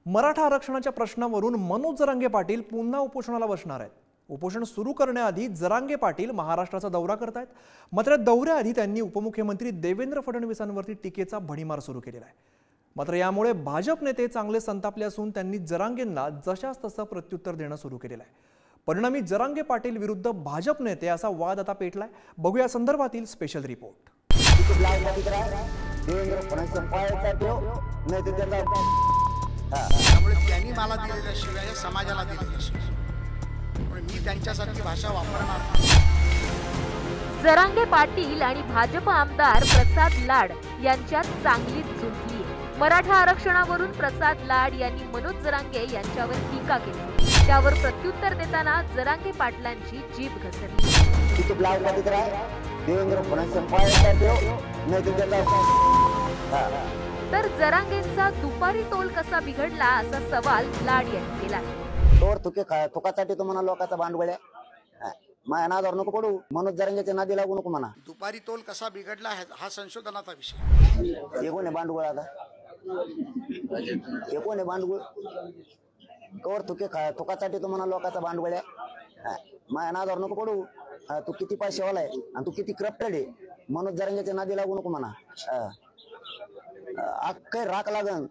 मराठा आरक्षणाच्या प्रश्नावरून मनोज जरांगे पाटील पुन्हा उपोषणाला बसणार आहेत। उपोषण सुरू करण्याआधी जरांगे पाटील महाराष्ट्राचा दौरा करतायत। मात्र दौऱ्याआधी त्यांनी उपमुख्यमंत्री देवेंद्र फडणवीसांवरती टीकेचा भडीमार सुरू केलेला आहे। मात्र यामुळे भाजप नेते चांगले संतापले असून त्यांनी जरांगेंना जशास तसं प्रत्युत्तर देणं सुरू केलेलं आहे। परिणामी जरांगे पाटील विरुद्ध भाजप नेते असा वाद आता पेटलाय। बघूया संदर्भातील स्पेशल रिपोर्ट। त्यामुळे त्यांनी मला दिलेल्या शिवाय समाजाला दिलेल्या शिवाय मी त्यांच्यासारखी भाषा वापरणार नाही। जरांगे पाटील आणि भाजप आमदार प्रसाद लाड यांच्यात चांगलीच जुंपली। मराठा आरक्षणावरून प्रसाद लाड यांनी मनोज जरांगे यांच्यावर टीका केली। त्यावर प्रत्युत्तर देताना जरांगे पाटलांची जीभ घसरली। तर जरांगेंचा दुपारी तोल कसा बिघडला असा सवाल लाड यांनी केला। तोर तुकासाठी तो म्हणा लोकांचा भांडवळ माझ्या नादावर नको पडू, मनोज जरांगेच्या नादी लागू नको म्हणा। दुपारी तोल कसा बिघडला हा संशोधनाचा विषय। हे कोण आहे भांडवळ? आता हे कोण आहे भांडवळ? तोर तुकासाठी तो म्हणा लोकांचा भांडवळ माझ्या नादावर नको पडू। तू किती पैसेवाला आहे आणि तू किती करप्टेड आहे, मनोज जरांगेच्या नादी लागू नको म्हणा। अख्खे राख लागन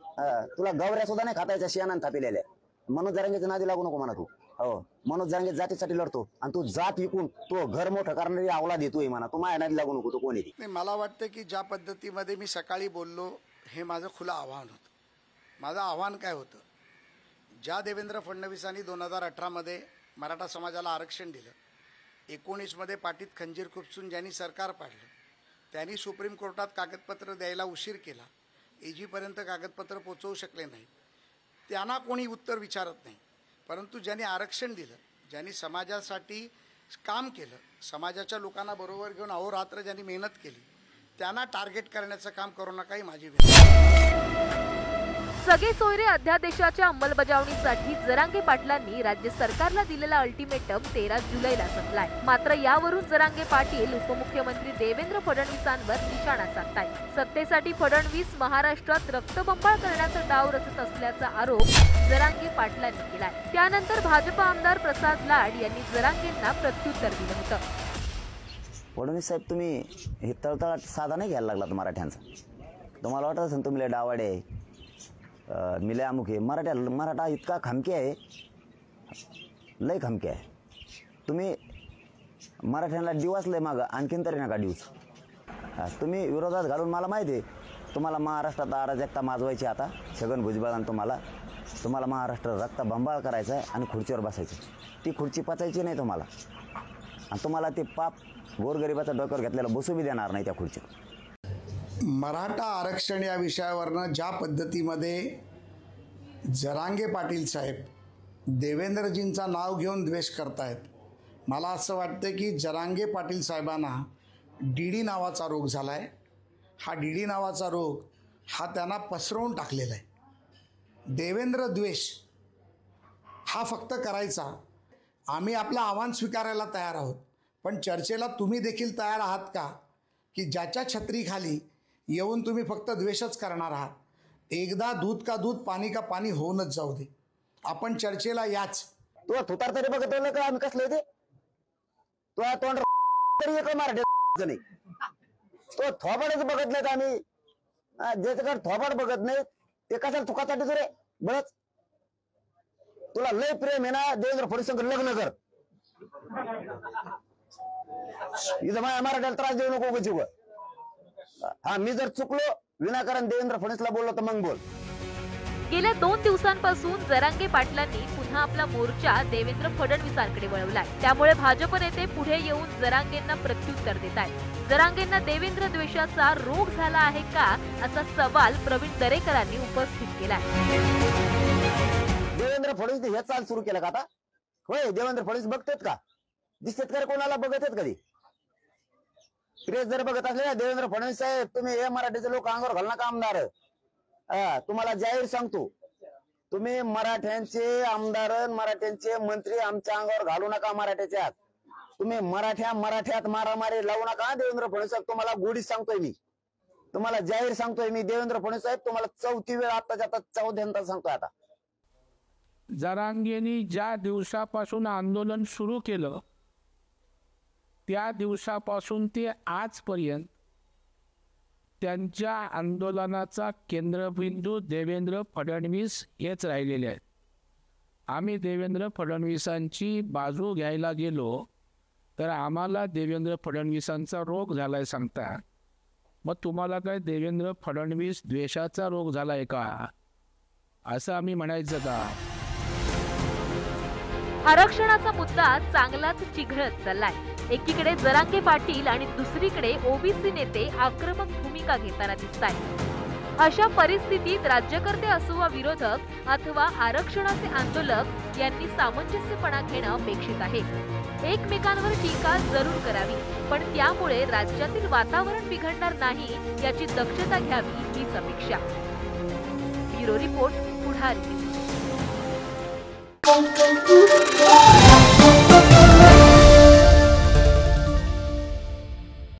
तुला, गवऱ्या सुद्धा नाही खातायच्या शियानान थापिलेल्या। मनोज जरांगेच्या नादी लागू नको म्हणा तू। हो, मनोज जरांगे जातीसाठी लढतो आणि तू जात विकून तो घर मोठं करणारी अवलाद येतोय म्हणा। तू माझ्या नादी लागू नको। तू कोण आहे? मला वाटतं की ज्या पद्धतीमध्ये मी सकाळी बोललो हे माझं खुलं आव्हान होतं। माझं आव्हान काय होतं? ज्या देवेंद्र फडणवीसांनी 2018 मध्ये मराठा समाजाला आरक्षण दिलं, 19 मध्ये पाठीत खंजीर खुपसून ज्यांनी सरकार पाडलं, त्यांनी सुप्रीम कोर्टात कागदपत्र द्यायला उशीर केला, एजी पर्यंत कागदपत्र पोहोचवू शकले नाही, त्यांना कोणी उत्तर विचारत नाही। परंतु ज्यांनी आरक्षण दिलं, ज्यांनी समाजासाठी काम केलं, समाजाच्या लोकांना बरोबर घेऊन अहोरात्र ज्यांनी मेहनत केली, त्यांना टार्गेट करण्याचं काम करू नका ही माझी विनंती। सगळे सोयरे अध्यादेशाच्या अंमलबजावणीसाठी जरांगे पाटलांनी राज्य सरकारला दिलेला अल्टिमेटम 13 जुलैला संपलाय। मात्र यावरून जरांगे पाटील उपमुख्यमंत्री देवेंद्र फडणवीसांवर निशाणा साधतायत। सत्तेसाठी फडणवीस महाराष्ट्रात रक्तबंबाळ करण्याचा डाव रचत असल्याचा आरोप जरांगे पाटलांनी केलाय। त्यानंतर भाजप आमदार प्रसाद लाड यांनी जरांगेंना प्रत्युत्तर दिलं होतं। फडणवीस साहेब, तुम्ही हे तळतळाट साधा नाही घ्यायला लागलात मराठ्यांचा। तुम्हाला वाटत असेल तुम्ही लय डावाडे, मी लय अमुक आहे। मराठा इतका खमके आहे, लय खमके आहे। तुम्ही मराठ्यांना डिवसलंय मागं, आणखीन तरी नका डिवस। तुम्ही विरोधात घालून मला माहिती आहे तुम्हाला महाराष्ट्रात अराजकता माजवायची। आता छगन भुजबळांनी तुम्हाला महाराष्ट्र रक्त बंबाळ करायचं आहे आणि खुर्चीवर बसायचं। ती खुर्ची पचायची नाही तुम्हाला, आणि तुम्हाला ते पाप गोरगरिबाचा डोक्यावर घेतलेला बसू बी देणार नाही त्या खुर्चीवर। मराठा आरक्षण या विषयावरनं ज्या पद्धतीमध्ये जरांगे पाटील साहेब देवेंद्रजींचा नाव घेऊन द्वेष करतायत, मला असं वाटतं की जरांगे पाटील साहेबांना डीडी नावाचा रोग झाला आहे। हा डीडी नावाचा रोग हा त्यांना पसरवून टाकलेला आहे। देवेंद्र द्वेष हा फक्त करायचा, आम्ही आपलं आव्हान स्वीकारायला तयार आहोत, पण चर्चेला तुम्ही देखील तयार आहात का? की ज्याच्या छत्रीखाली येऊन तुम्ही फक्त द्वेषच करणार आहात। एकदा दूध का दूध पाणी का पाणी होऊनच जाऊ दे, आपण चर्चेला याच। तू थुतार तरी बघत का आम्ही कसले ते? तू तोंड तरी एक मराठी नाही, तो थोबाडच बघत नाहीत आम्ही। ज्याच्याकडे थोबाड बघत नाही ते कशाला थुकासाठी तुरे बळच? तुला लय प्रेम आहे ना देवेंद्र फडणवीस लग्न कर, इथं माझ्या मराठ्याला त्रास देऊ नको उगाच। हा, मी जर चुकलो विनाकारण देवेंद्र फडणवीसला बोललो तर मग बोल। गेल्या 2 दिवसांपासून जरांगे पाटलांनी पुन्हा आपला मोर्चा देवेंद्र फडणवीसांकडे वळवलाय। त्यामुळे भाजप नेते पुढे येऊन जरांगेंना प्रत्युत्तर देतायत। जरांगेंना देवेंद्र द्वेषाचा रोग झाला आहे का असा सवाल प्रवीण दरेकरांनी उपस्थित केलाय। देवेंद्र फडणवीस हे चाल सुरू केलं का आता? होय, देवेंद्र फडणवीस बघतात का? दिसतात का कोणाला? बघत आहेत कधी? प्रेस जर बघत असले ना, देवेंद्र फडणवीस साहेब तुम्ही हे मराठीचे लोक अंगावर घालू नका आमदार। तुम्हाला जाहीर सांगतो, तुम्ही मराठ्यांचे आमदार मराठ्यांचे मंत्री आमच्या अंगावर घालू नका। मराठ्याच्यात तुम्ही मराठ्यात मारामारी लावू नका। देवेंद्र फडणवीस साहेब तुम्हाला गोडीच सांगतोय मी, तुम्हाला जाहीर सांगतोय मी। देवेंद्र फडणवीस साहेब तुम्हाला 4थी वेळ आताच्या आता 14दा सांगतोय आता जरांगेंनी ज्या दिवसापासून आंदोलन सुरू केलं त्या दिवसापासून ते आजपर्यंत त्यांच्या आंदोलनाचा केंद्रबिंदू देवेंद्र फडणवीस हेच राहिलेले आहेत. आम्ही देवेंद्र फडणवीसांची बाजू घ्यायला गेलो तर आम्हाला देवेंद्र फडणवीसांचा रोग झालाय सांगता. मग तुम्हाला काय देवेंद्र फडणवीस द्वेषाचा रोग झालाय का असं आम्ही म्हणायचं का? आरक्षणाचा मुद्दा चांगलाच चिघळत चाललाय. एकीकडे जरांगे पाटील आणि दुसरीकडे ओबीसी नेते आक्रमक भूमिका घेताना दिसतायत. अशा परिस्थितीत राज्यकर्ते असो वा विरोधक अथवा आरक्षणाचे आंदोलक यांनी सामंजस्यपणा घेणं अपेक्षित आहे. एकमेकांवर टीका जरूर करावी, पण त्यामुळे राज्यातील वातावरण बिघडणार नाही याची दक्षता घ्यावी हीच अपेक्षा. ब्युरो रिपोर्ट, पुढारी न्यूज.